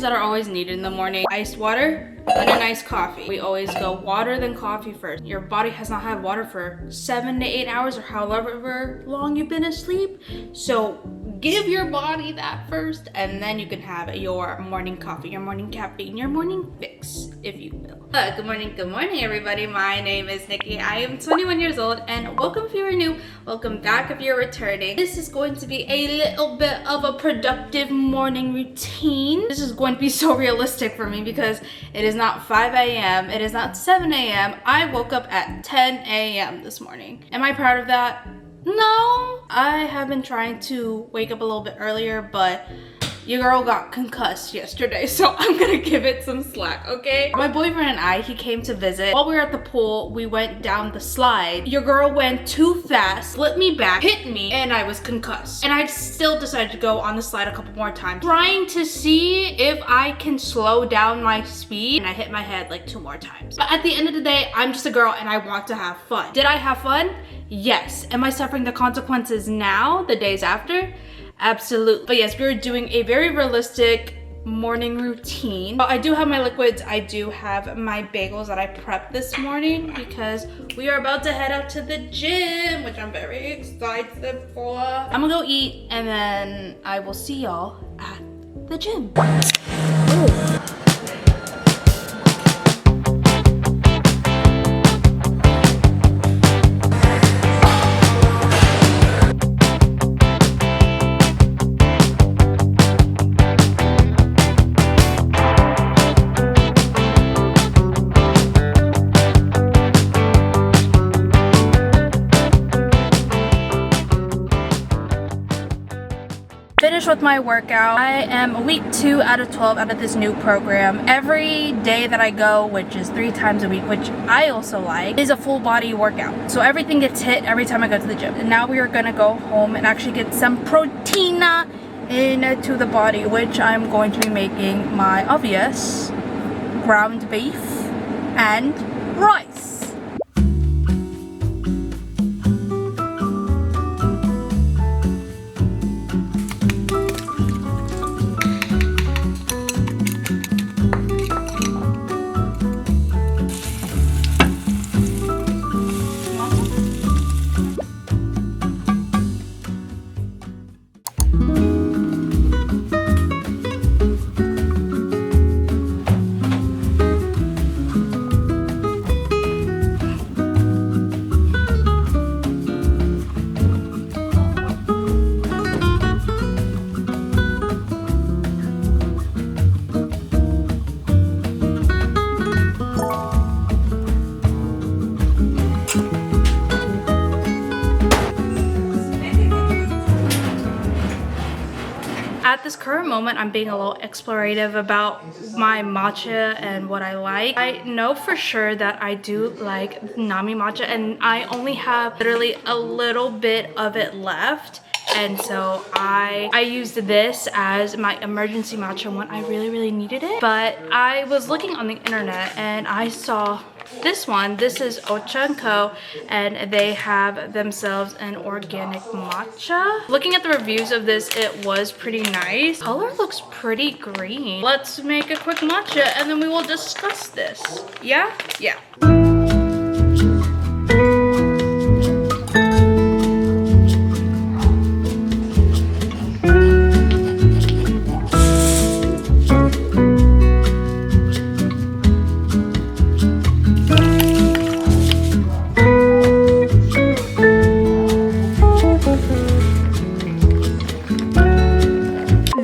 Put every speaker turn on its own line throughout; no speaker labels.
things that are always needed in the morning: iced water and an iced coffee. We always go water then coffee first. Your body has not had water for 7 to 8 hours or however long you've been asleep. So give your body that first, and then you can have your morning coffee, your morning caffeine, your morning fix, if you will. Good morning everybody. My name is Nikki. I am 21 years old, and welcome if you are new, welcome back if you're returning. This is going to be a little bit of a productive morning routine. This is going to be so realistic for me because it is not 5 a.m. It is not 7 a.m. I woke up at 10 a.m. this morning. Am I proud of that? No. I have been trying to wake up a little bit earlier, but your girl got concussed yesterday, so I'm gonna give it some slack, okay? My boyfriend and I, he came to visit. While we were at the pool, we went down the slide. Your girl went too fast, flipped me back, hit me, and I was concussed. And I still decided to go on the slide a couple more times, trying to see if I can slow down my speed, and I hit my head like 2 more times. But at the end of the day, I'm just a girl and I want to have fun. Did I have fun? Yes. Am I suffering the consequences now, the days after? Absolutely. But yes, we're doing a very realistic morning routine. I do have my liquids. I do have my bagels that I prepped this morning because we are about to head out to the gym, which I'm very excited for. I'm gonna go eat and then I will see y'all at the gym. Ooh. Finished with my workout. I am week 2 out of 12 out of this new program. Every day that I go, which is 3 times a week, which I also like, is a full body workout. So everything gets hit every time I go to the gym. And now we are gonna go home and actually get some protein into the body, which I'm going to be making my obvious ground beef and rice. At this current moment, I'm being a little explorative about my matcha and what I like. I know for sure that I do like Nami matcha, and I only have literally a little bit of it left. And so I used this as my emergency matcha when I really needed it. But I was looking on the internet and I saw this one. This is Ocha & Co, and they have themselves an organic matcha. Looking at the reviews of this, it was pretty nice. Color looks pretty green. Let's make a quick matcha and then we will discuss this. Yeah? Yeah.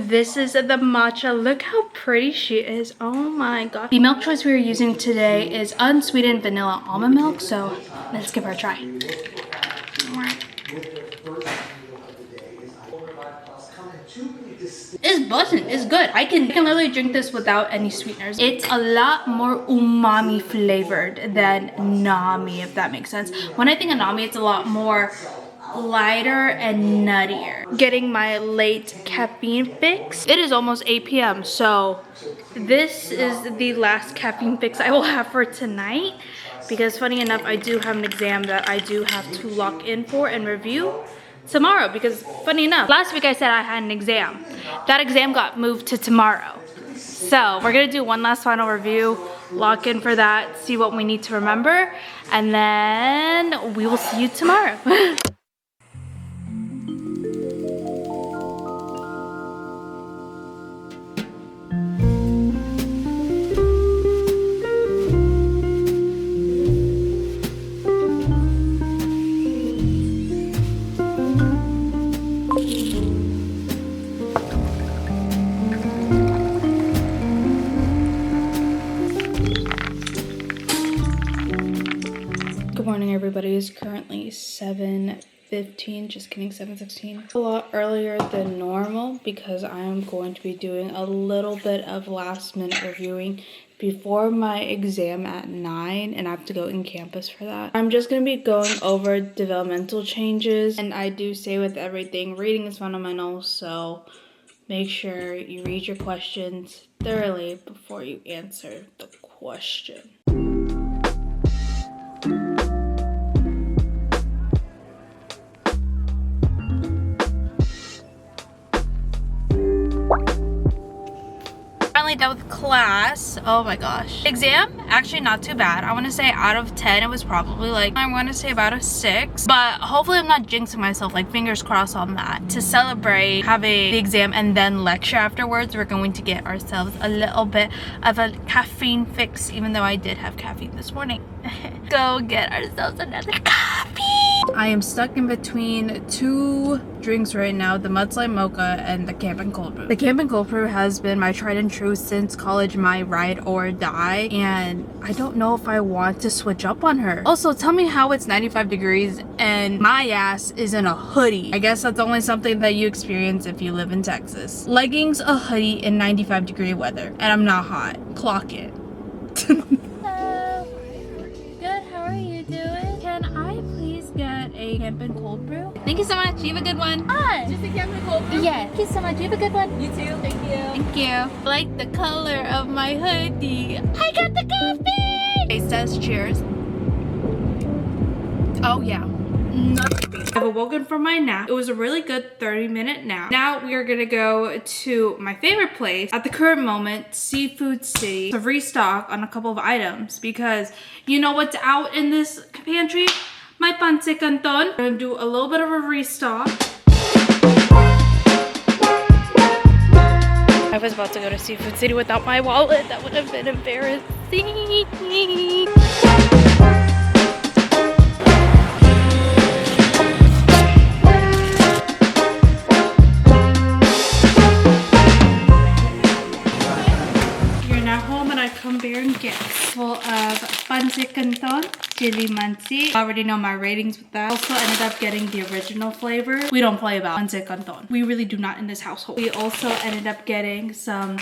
This is the matcha. Look how pretty she is. Oh my god. The milk choice we are using today is unsweetened vanilla almond milk, so let's give her a try. It's buzzing. It's good. I can literally drink this without any sweeteners. It's a lot more umami flavored than Nami, if that makes sense. When I think of Nami, it's a lot more lighter and nuttier. Getting my late caffeine fix. It is almost 8 p.m. so this is the last caffeine fix I will have for tonight, because funny enough, I do have an exam that I do have to lock in for and review tomorrow, because funny enough, last week I said I had an exam. That exam got moved to tomorrow. So we're gonna do one last final review, lock in for that, see what we need to remember, and then we will see you tomorrow. Good morning, everybody. It's currently 7:15, just kidding, 7:16. A lot earlier than normal because I am going to be doing a little bit of last minute reviewing before my exam at 9, and I have to go in campus for that. I'm just going to be going over developmental changes, and I do say with everything, reading is fundamental, so make sure you read your questions thoroughly before you answer the question. Finally done with class. Oh my gosh. Exam, actually not too bad. I want to say out of 10 it was probably like, I want to say about a 6, but hopefully I'm not jinxing myself, like fingers crossed on that. To celebrate having the exam and then lecture afterwards, we're going to get ourselves a little bit of a caffeine fix, even though I did have caffeine this morning. Go get ourselves another coffee. I am stuck in between two drinks right now, the mudslide mocha and the camping cold brew. The camping cold brew has been my tried and true since college, my ride or die, and I don't know if I want to switch up on her. Also, tell me how it's 95 degrees and my ass is in a hoodie. I guess that's only something that you experience if you live in Texas. Leggings, a hoodie in 95-degree weather, and I'm not hot. Clock it. Get a camping cold brew. Thank you so much. You have a good one.
Just a camping cold brew?
Yeah. Thank you so much. You have a good one.
You too. Thank you.
Thank you. I like the color of my hoodie. I got the coffee. It says cheers. Oh yeah. I've awoken from my nap. It was a really good 30-minute nap. Now we are gonna go to my favorite place at the current moment, Seafood City, to restock on a couple of items because you know what's out in this pantry? My pancakes canton. I'm gonna do a little bit of a restock. I was about to go to Seafood City without my wallet. That would have been embarrassing. You're now home and I come bearing gifts full of pancakes canton, chili mansi. I already know my ratings with that. Also ended up getting the original flavor. We don't play about pancakes canton. We really do not in this household. We also ended up getting some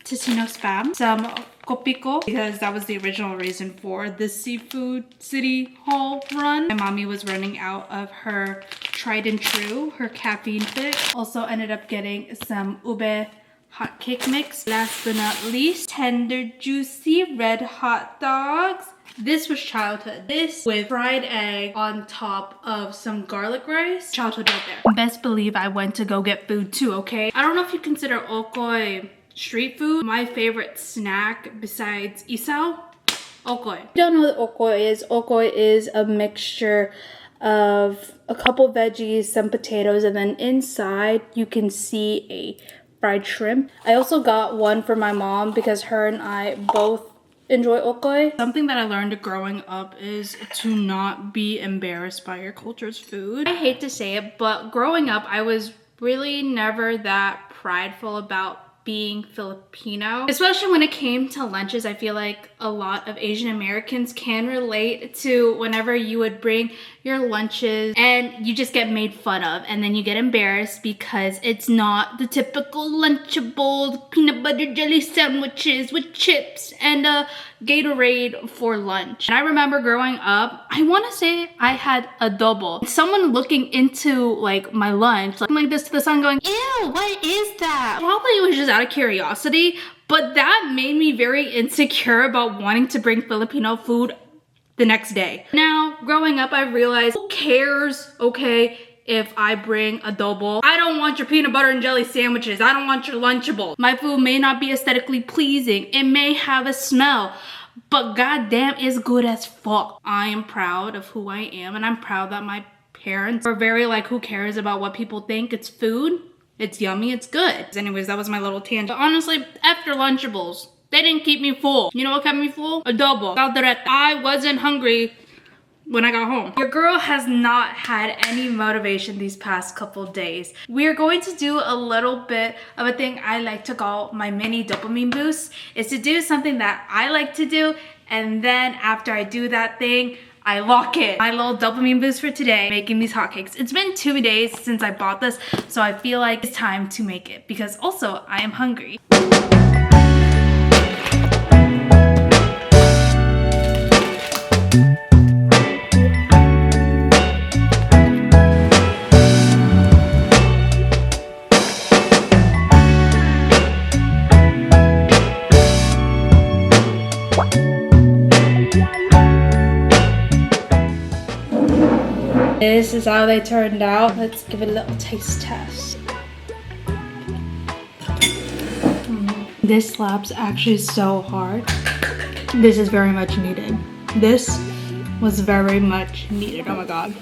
tocino spam, some kopiko, because that was the original reason for the Seafood City haul run. My mommy was running out of her tried and true, her caffeine fix. Also ended up getting some ube hot cake mix. Last but not least, tender juicy red hot dogs. This was childhood. This with fried egg on top of some garlic rice. Childhood right there. Best believe I went to go get food too, okay? I don't know if you consider okoy street food. My favorite snack besides isaw, okoy. If you don't know what okoy is a mixture of a couple veggies, some potatoes, and then inside you can see a fried shrimp. I also got one for my mom because her and I both enjoy okoy. Something that I learned growing up is to not be embarrassed by your culture's food. I hate to say it, but growing up I was really never that prideful about being Filipino. Especially when it came to lunches, I feel like a lot of Asian Americans can relate to whenever you would bring your lunches and you just get made fun of and then you get embarrassed because it's not the typical Lunchable peanut butter jelly sandwiches with chips and a Gatorade for lunch. And I remember growing up, I want to say I had adobo. Someone looking into like my lunch, like this to the sun going, ew, what is that? Probably it was just out of curiosity, but that made me very insecure about wanting to bring Filipino food the next day. Now, growing up, I realized, who cares, okay? if I bring adobo. I don't want your peanut butter and jelly sandwiches. I don't want your Lunchable. My food may not be aesthetically pleasing. It may have a smell, but goddamn, it's good as fuck. I am proud of who I am, and I'm proud that my parents are very like, who cares about what people think? It's food. It's yummy. It's good. Anyways, that was my little tangent. But honestly, after Lunchables, they didn't keep me full. You know what kept me full? Adobo. I wasn't hungry when I got home. Your girl has not had any motivation these past couple days. We are going to do a little bit of a thing I like to call my mini dopamine boost. Is to do something that I like to do, and then after I do that thing, I lock it. My little dopamine boost for today, making these hotcakes. It's been 2 days since I bought this, so I feel like it's time to make it because also I am hungry. This is how they turned out. Let's give it a little taste test. This slaps actually so hard. This is very much needed. This was very much needed. Oh my god.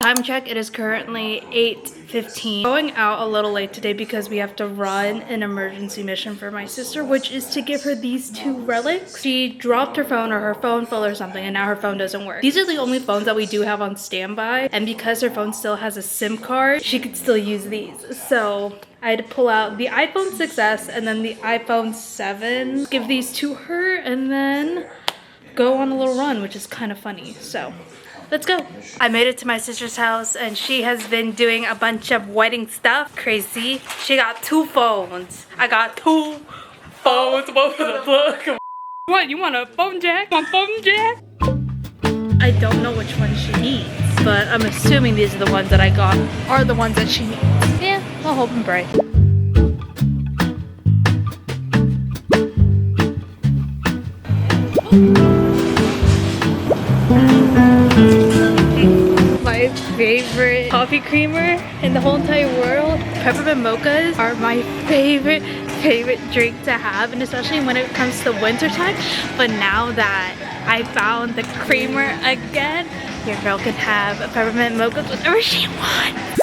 Time check, it is currently 8:15. Going out a little late today because we have to run an emergency mission for my sister, which is to give her these 2 relics. She dropped her phone, or her phone fell or something, and now her phone doesn't work. These are the only phones that we do have on standby, and because her phone still has a SIM card, she could still use these. So I had to pull out the iPhone 6s and then the iPhone 7, give these to her, and then go on a little run, which is kind of funny. So let's go. I made it to my sister's house and she has been doing a bunch of wedding stuff. Crazy. She got 2 phones. I got 2 phones. Both of the book. What? You want a phone jack? Want phone jack? I don't know which one she needs, but I'm assuming these are the ones that I got are the ones that she needs. Yeah, I'll hope and pray. My favorite coffee creamer in the whole entire world. Peppermint mochas are my favorite drink to have, and especially when it comes to winter time. But now that I found the creamer again, your girl can have a peppermint mocha whenever she wants.